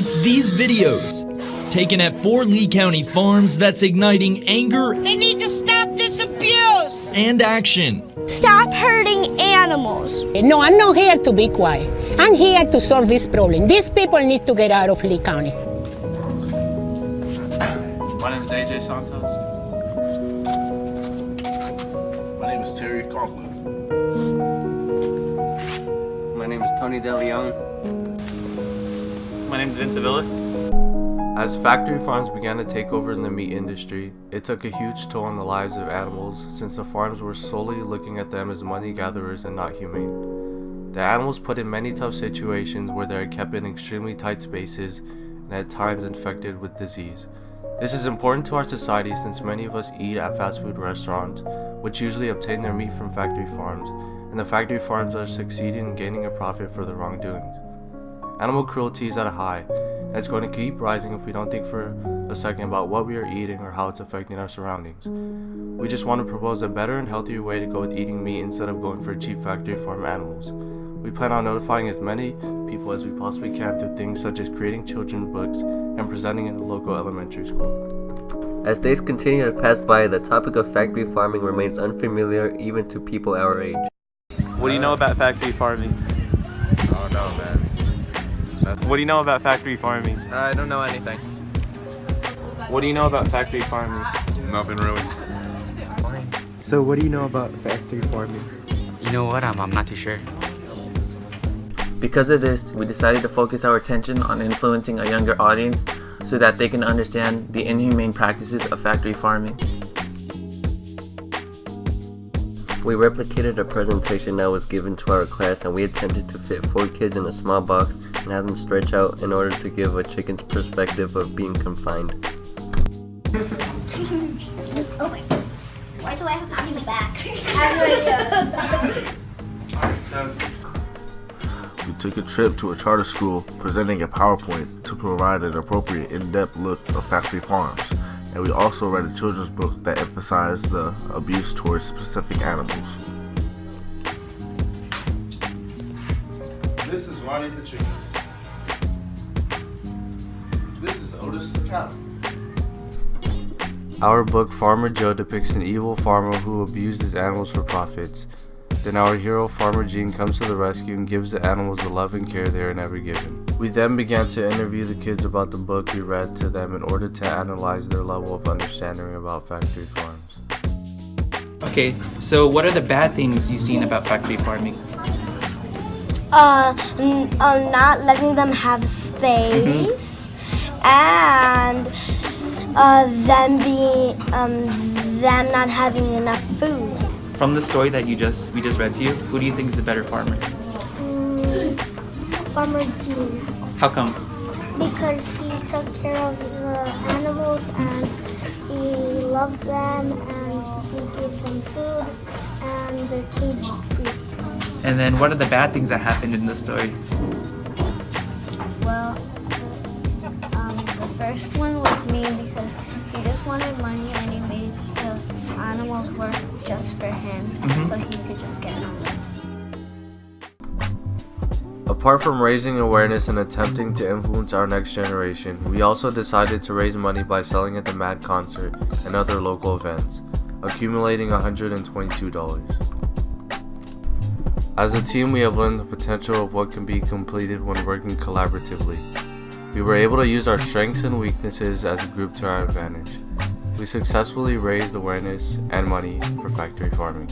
It's these videos, taken at 4 Lee County farms, that's igniting anger. They need to stop this abuse! And action. Stop hurting animals. No, I'm not here to be quiet. I'm here to solve this problem. These people need to get out of Lee County. My name is AJ Santos. My name is Terry Conklin. My name is Tony De Leon. My name is Vince Avila. As factory farms began to take over in the meat industry, it took a huge toll on the lives of animals since the farms were solely looking at them as money gatherers and not humane. The animals put in many tough situations where they are kept in extremely tight spaces and at times infected with disease. This is important to our society since many of us eat at fast food restaurants, which usually obtain their meat from factory farms, and the factory farms are succeeding in gaining a profit for their wrongdoings. Animal cruelty is at a high, and it's going to keep rising if we don't think for a second about what we are eating or how it's affecting our surroundings. We just want to propose a better and healthier way to go with eating meat instead of going for cheap factory farm animals. We plan on notifying as many people as we possibly can through things such as creating children's books and presenting in the local elementary school. As days continue to pass by, the topic of factory farming remains unfamiliar even to people our age. What do you know about factory farming? Oh no, man. What do you know about factory farming? I don't know anything. What do you know about factory farming? Nothing really. So what do you know about factory farming? You know what? I'm not too sure. Because of this, we decided to focus our attention on influencing a younger audience so that they can understand the inhumane practices of factory farming. We replicated a presentation that was given to our class, and we attempted to fit 4 kids in a small box and have them stretch out in order to give a chicken's perspective of being confined. Oh my. Why do I have to be in the back? I have no idea. We took a trip to a charter school presenting a PowerPoint to provide an appropriate in-depth look of factory farms. And we also read a children's book that emphasized the abuse towards specific animals. This is Ronnie the chicken. This is Otis the cow. Our book Farmer Joe depicts an evil farmer who abused his animals for profits. Then our hero Farmer Gene comes to the rescue and gives the animals the love and care they are never given. We then began to interview the kids about the book we read to them in order to analyze their level of understanding about factory farms. Okay, so what are the bad things you've seen about factory farming? Not letting them have space, and them not having enough food. From the story that we just read to you, who do you think is the better farmer? Farmer Gene. How come? Because he took care of the animals and he loved them and he gave them food and they're caged free. And then what are the bad things that happened in the story? Well, the first one was mean because he just wanted money and he made the animals work just for him so he could just get money. Apart from raising awareness and attempting to influence our next generation, we also decided to raise money by selling at the Mad Concert and other local events, accumulating $122. As a team, we have learned the potential of what can be completed when working collaboratively. We were able to use our strengths and weaknesses as a group to our advantage. We successfully raised awareness and money for factory farming.